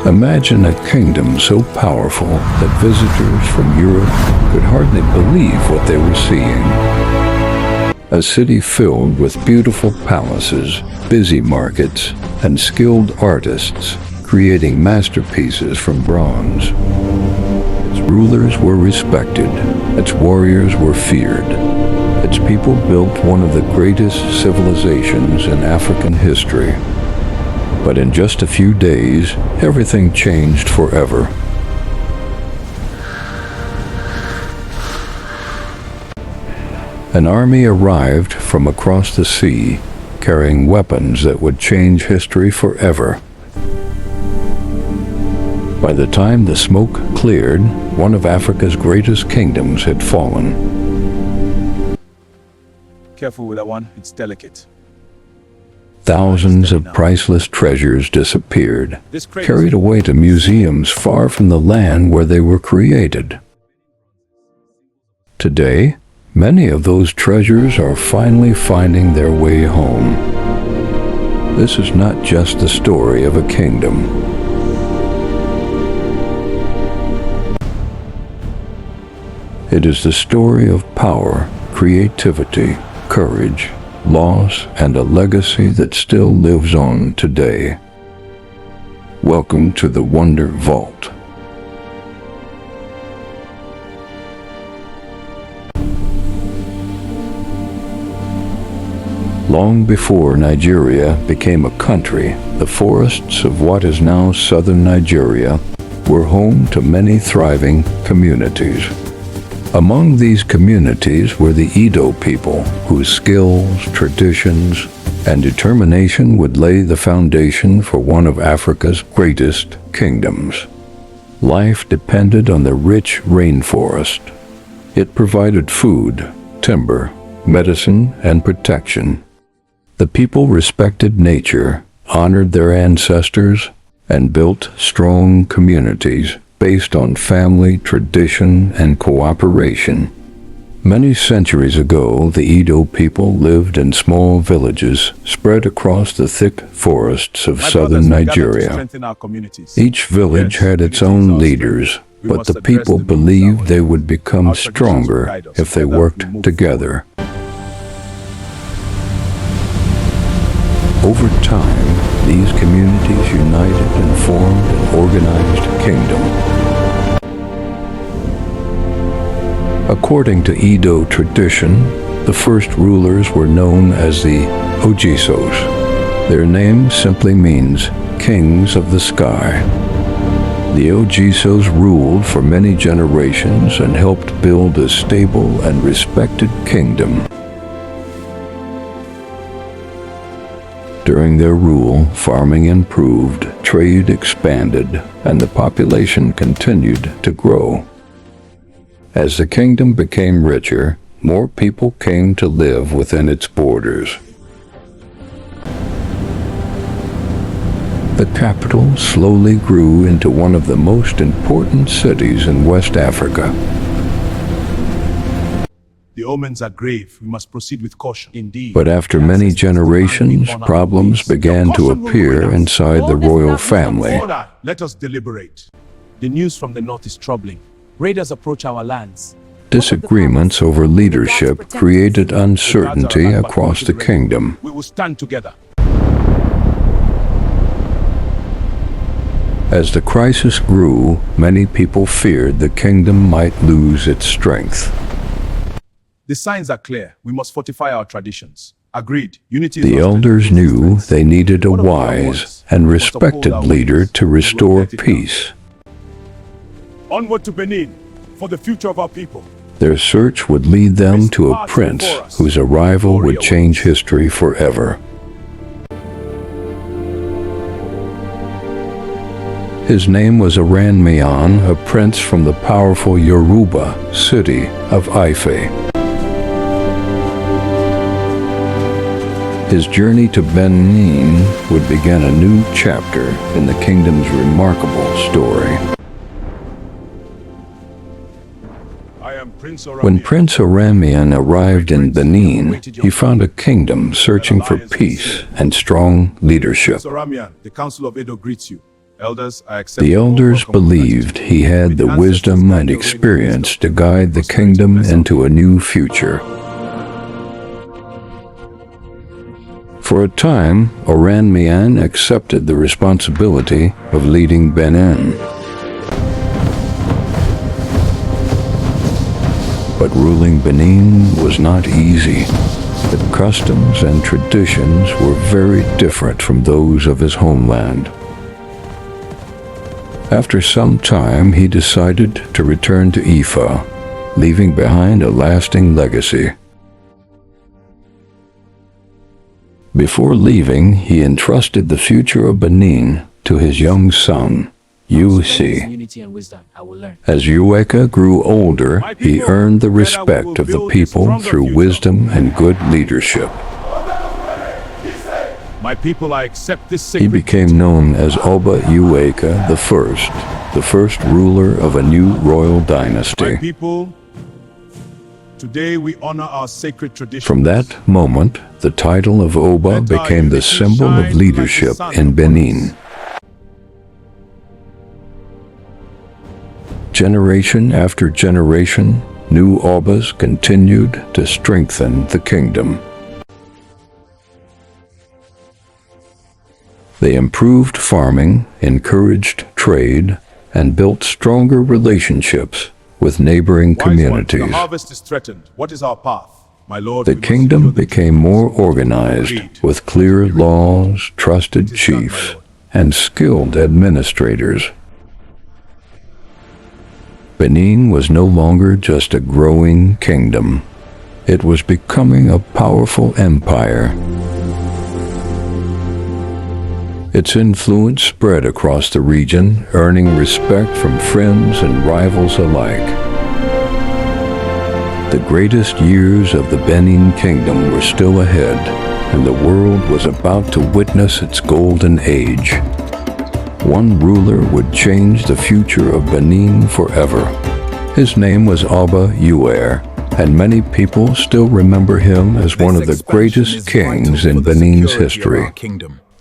Imagine a kingdom so powerful that visitors from Europe could hardly believe what they were seeing. A city filled with beautiful palaces, busy markets, and skilled artists creating masterpieces from bronze. Its rulers were respected, its warriors were feared. Its people built one of the greatest civilizations in African history. But in just a few days, everything changed forever. An army arrived from across the sea, carrying weapons that would change history forever. By the time the smoke cleared, one of Africa's greatest kingdoms had fallen. Careful with that one, it's delicate. Thousands of priceless treasures disappeared, carried away to museums far from the land where they were created. Today, many of those treasures are finally finding their way home. This is not just the story of a kingdom. It is the story of power, creativity, courage, loss, and a legacy that still lives on today. Welcome to the Wonder Vault. Long before Nigeria became a country, the forests of what is now southern Nigeria were home to many thriving communities. Among these communities were the Edo people, whose skills, traditions, and determination would lay the foundation for one of Africa's greatest kingdoms. Life depended on the rich rainforest. It provided food, timber, medicine, and protection. The people respected nature, honored their ancestors, and built strong communities based on family, tradition, and cooperation. Many centuries ago, the Edo people lived in small villages spread across the thick forests of southern Nigeria. Each village had its own leaders, but the people believed they would become stronger if they worked together. Over time, these communities united and formed an organized kingdom. According to Edo tradition, the first rulers were known as the Ogisos. Their name simply means kings of the sky. The Ogisos ruled for many generations and helped build a stable and respected kingdom. During their rule, farming improved, trade expanded, and the population continued to grow. As the kingdom became richer, more people came to live within its borders. The capital slowly grew into one of the most important cities in West Africa. The omens are grave. We must proceed with caution. Indeed. But after many generations, problems began to appear inside the royal family. Let us deliberate. The news from the north is troubling. Raiders approach our lands. Disagreements over leadership created uncertainty across the kingdom. We will stand together. As the crisis grew, many people feared the kingdom might lose its strength. The signs are clear. We must fortify our traditions. Agreed. Unity. The elders knew they needed a wise and respected leader to restore peace. Onward to Benin for the future of our people. Their search would lead them to a prince whose arrival would change history forever. His name was Aranmian, a prince from the powerful Yoruba city of Ife. His journey to Benin would begin a new chapter in the kingdom's remarkable story. When Prince Aranmian arrived in Benin, he found a kingdom searching for peace and strong leadership. The Council of Edo greets you. The elders believed he had the wisdom and experience to guide the kingdom into a new future. For a time, Oran Mian accepted the responsibility of leading Benin. But ruling Benin was not easy. The customs and traditions were very different from those of his homeland. After some time, he decided to return to Ifa, leaving behind a lasting legacy. Before leaving, he entrusted the future of Benin to his young son, Yusi. As Ueka grew older, he earned the respect of the people through wisdom and good leadership. My people, I accept this He became known as Oba Ueka the first ruler of a new royal dynasty. My people, today we honor our sacred traditions. From that moment, the title of Oba became the symbol of leadership in Benin. Generation after generation, new Obas continued to strengthen the kingdom. They improved farming, encouraged trade, and built stronger relationships with neighboring communities. The harvest is threatened. What is our path? My lord, The kingdom became more organized, with clear laws, trusted chiefs, and skilled administrators. Benin was no longer just a growing kingdom. It was becoming a powerful empire. Its influence spread across the region, earning respect from friends and rivals alike. The greatest years of the Benin Kingdom were still ahead, and the world was about to witness its golden age. One ruler would change the future of Benin forever. His name was Oba Uer, and many people still remember him as one of the greatest kings in Benin's history.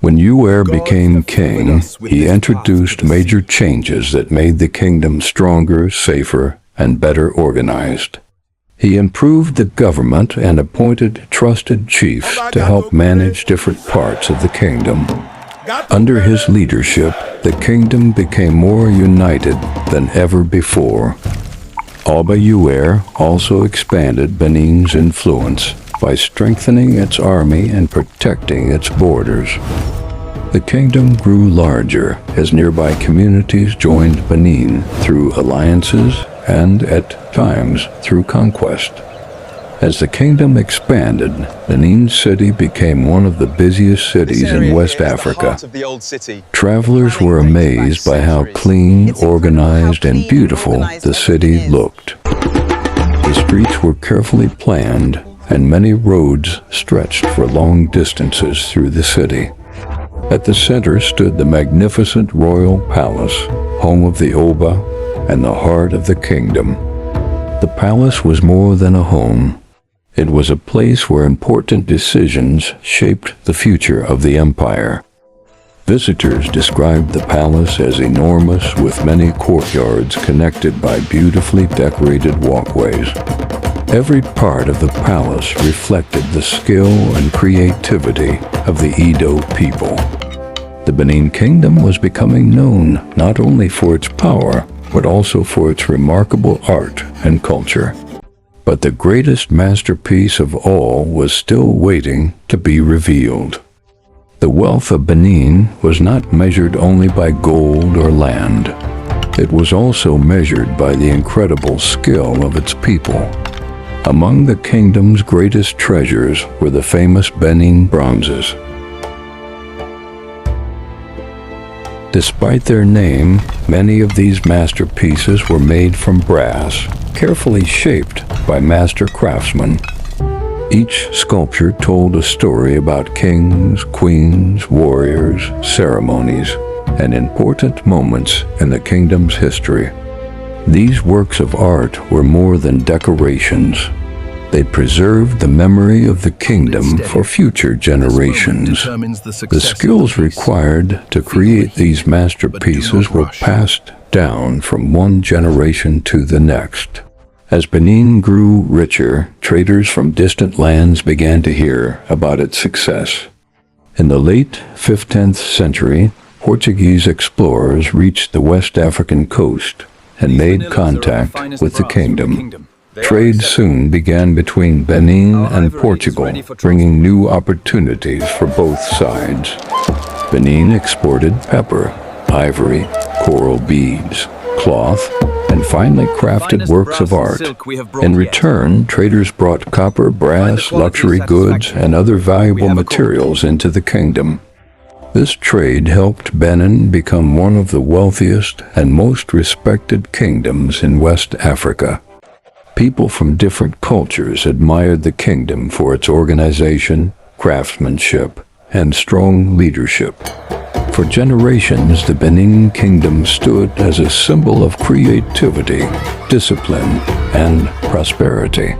When Uer became king, he introduced major changes that made the kingdom stronger, safer, and better organized. He improved the government and appointed trusted chiefs to help manage different parts of the kingdom. Under his leadership, the kingdom became more united than ever before. Oba Uer also expanded Benin's influence by strengthening its army and protecting its borders. The kingdom grew larger as nearby communities joined Benin through alliances and, at times, through conquest. As the kingdom expanded, Benin City became one of the busiest cities in West Africa. Travelers were amazed by how clean, organized, and beautiful the city looked. The streets were carefully planned, and many roads stretched for long distances through the city. At the center stood the magnificent royal palace, home of the Oba and the heart of the kingdom. The palace was more than a home. It was a place where important decisions shaped the future of the empire. Visitors described the palace as enormous, with many courtyards connected by beautifully decorated walkways. Every part of the palace reflected the skill and creativity of the Edo people. The Benin Kingdom was becoming known not only for its power, but also for its remarkable art and culture. But the greatest masterpiece of all was still waiting to be revealed. The wealth of Benin was not measured only by gold or land. It was also measured by the incredible skill of its people. Among the kingdom's greatest treasures were the famous Benin Bronzes. Despite their name, many of these masterpieces were made from brass, carefully shaped by master craftsmen. Each sculpture told a story about kings, queens, warriors, ceremonies, and important moments in the kingdom's history. These works of art were more than decorations. They preserved the memory of the kingdom for future generations. The skills required to create these masterpieces were passed down from one generation to the next. As Benin grew richer, traders from distant lands began to hear about its success. In the late 15th century, Portuguese explorers reached the West African coast and made contact with the kingdom. Trade soon began between Benin and Portugal, bringing new opportunities for both sides. Benin exported pepper, ivory, coral beads, cloth, and finely crafted works of art. In return, traders brought copper, brass, luxury goods, and other valuable materials into the kingdom. This trade helped Benin become one of the wealthiest and most respected kingdoms in West Africa. People from different cultures admired the kingdom for its organization, craftsmanship, and strong leadership. For generations, the Benin Kingdom stood as a symbol of creativity, discipline, and prosperity.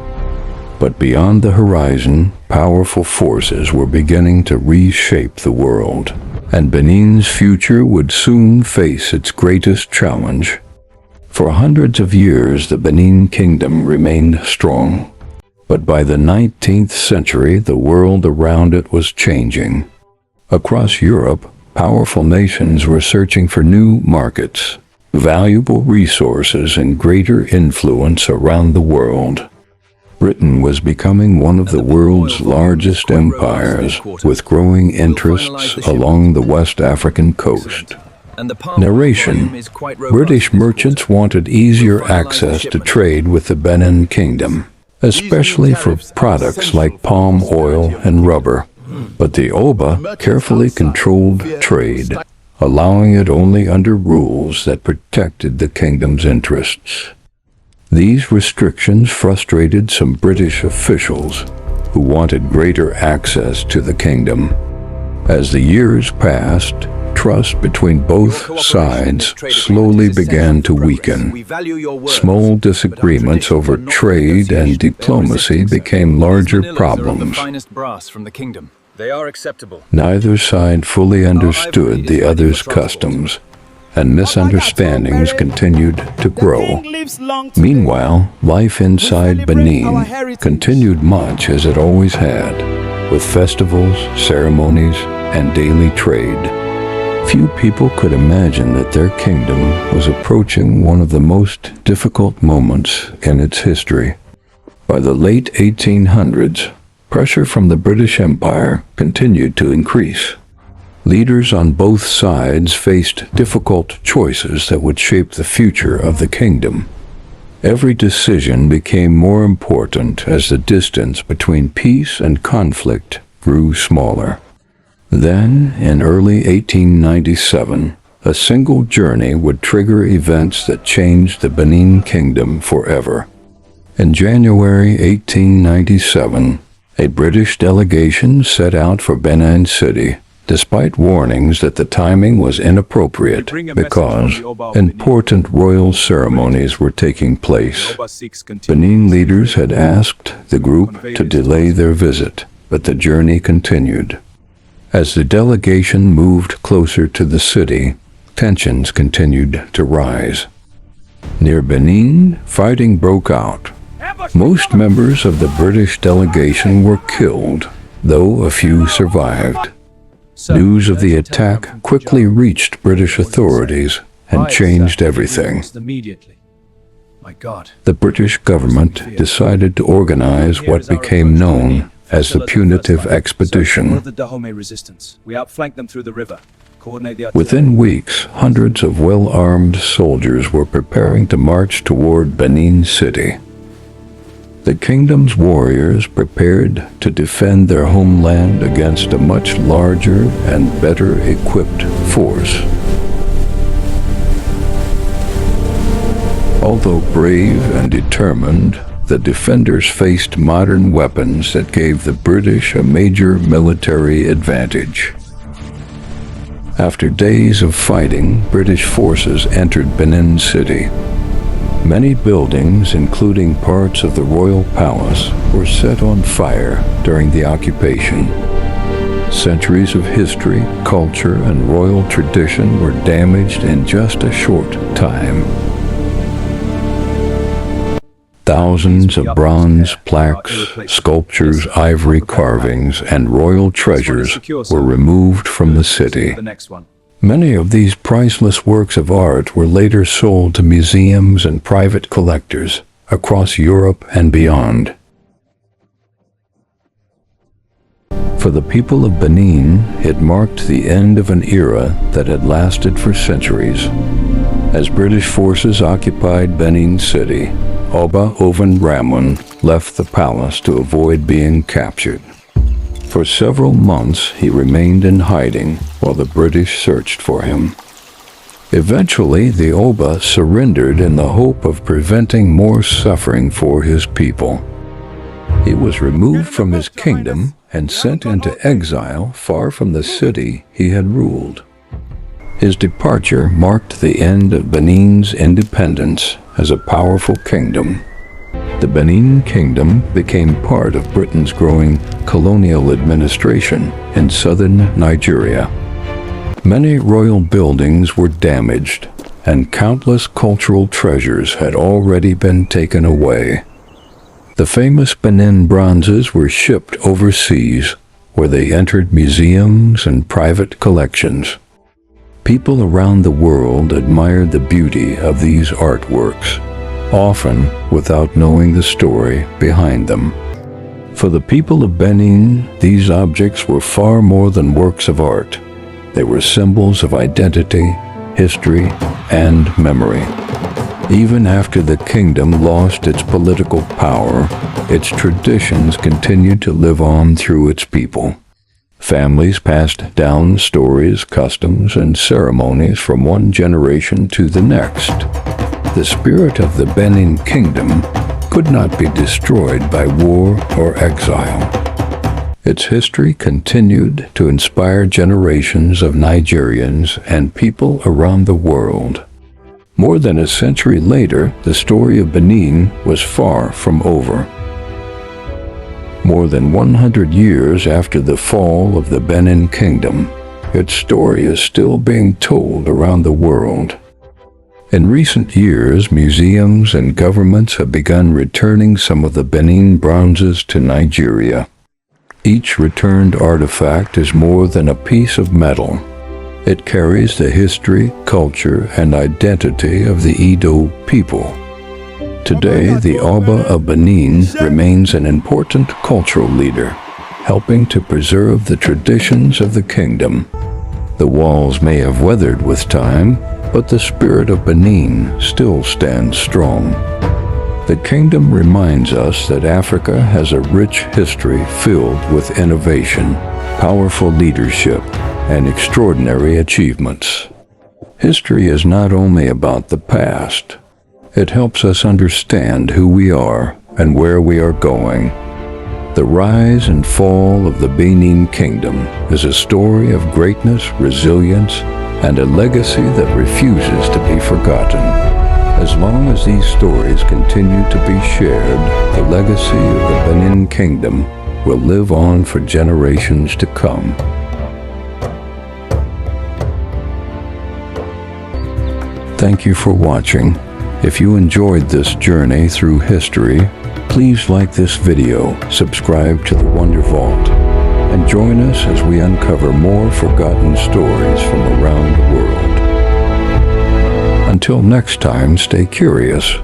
But beyond the horizon, powerful forces were beginning to reshape the world, and Benin's future would soon face its greatest challenge. For hundreds of years, the Benin Kingdom remained strong. But by the 19th century, the world around it was changing. Across Europe, powerful nations were searching for new markets, valuable resources, and greater influence around the world. Britain was becoming one of the world's largest empires, with growing interests along the West African coast. Narration: British merchants wanted easier access to trade with the Benin Kingdom, especially for products like palm oil and rubber. But the Oba carefully controlled trade, allowing it only under rules that protected the kingdom's interests. These restrictions frustrated some British officials who wanted greater access to the kingdom. As the years passed, trust between both sides slowly began to weaken. Small disagreements over trade and diplomacy became larger problems. Neither side fully understood the other's customs, and misunderstandings continued to grow. Meanwhile, life inside Benin continued much as it always had, with festivals, ceremonies, and daily trade. Few people could imagine that their kingdom was approaching one of the most difficult moments in its history. By the late 1800s, pressure from the British Empire continued to increase. Leaders on both sides faced difficult choices that would shape the future of the kingdom. Every decision became more important as the distance between peace and conflict grew smaller. Then, in early 1897, a single journey would trigger events that changed the Benin Kingdom forever. In January 1897, a British delegation set out for Benin City, despite warnings that the timing was inappropriate because important royal ceremonies were taking place. Benin leaders had asked the group to delay their visit, but the journey continued. As the delegation moved closer to the city, tensions continued to rise. Near Benin, fighting broke out. Most members of the British delegation were killed, though a few survived. News of the attack quickly reached British authorities and changed everything. The British government decided to organize what became known as the Punitive Expedition. Within weeks, hundreds of well-armed soldiers were preparing to march toward Benin City. The kingdom's warriors prepared to defend their homeland against a much larger and better equipped force. Although brave and determined, the defenders faced modern weapons that gave the British a major military advantage. After days of fighting, British forces entered Benin City. Many buildings, including parts of the royal palace, were set on fire during the occupation. Centuries of history, culture, and royal tradition were damaged in just a short time. Thousands of bronze plaques, sculptures, ivory carvings, and royal treasures were removed from the city. Many of these priceless works of art were later sold to museums and private collectors across Europe and beyond. For the people of Benin, it marked the end of an era that had lasted for centuries. As British forces occupied Benin City, Oba Oven Ramon left the palace to avoid being captured. For several months, he remained in hiding while the British searched for him. Eventually, the Oba surrendered in the hope of preventing more suffering for his people. He was removed from his kingdom and sent into exile far from the city he had ruled. His departure marked the end of Benin's independence as a powerful kingdom. The Benin Kingdom became part of Britain's growing colonial administration in southern Nigeria. Many royal buildings were damaged, and countless cultural treasures had already been taken away. The famous Benin Bronzes were shipped overseas, where they entered museums and private collections. People around the world admired the beauty of these artworks, often without knowing the story behind them. For the people of Benin, these objects were far more than works of art. They were symbols of identity, history, and memory. Even after the kingdom lost its political power, its traditions continued to live on through its people. Families passed down stories, customs, and ceremonies from one generation to the next. The spirit of the Benin Kingdom could not be destroyed by war or exile. Its history continued to inspire generations of Nigerians and people around the world. More than a century later, the story of Benin was far from over. More than 100 years after the fall of the Benin Kingdom, its story is still being told around the world. In recent years, museums and governments have begun returning some of the Benin Bronzes to Nigeria. Each returned artifact is more than a piece of metal. It carries the history, culture, and identity of the Edo people. Today, the Oba of Benin remains an important cultural leader, helping to preserve the traditions of the kingdom. The walls may have weathered with time, but the spirit of Benin still stands strong. The kingdom reminds us that Africa has a rich history filled with innovation, powerful leadership, and extraordinary achievements. History is not only about the past. It helps us understand who we are and where we are going. The rise and fall of the Benin Kingdom is a story of greatness, resilience, and a legacy that refuses to be forgotten. As long as these stories continue to be shared, the legacy of the Benin Kingdom will live on for generations to come. Thank you for watching. If you enjoyed this journey through history, please like this video, subscribe to the Wonder Vault, and join us as we uncover more forgotten stories from around the world. Until next time, stay curious.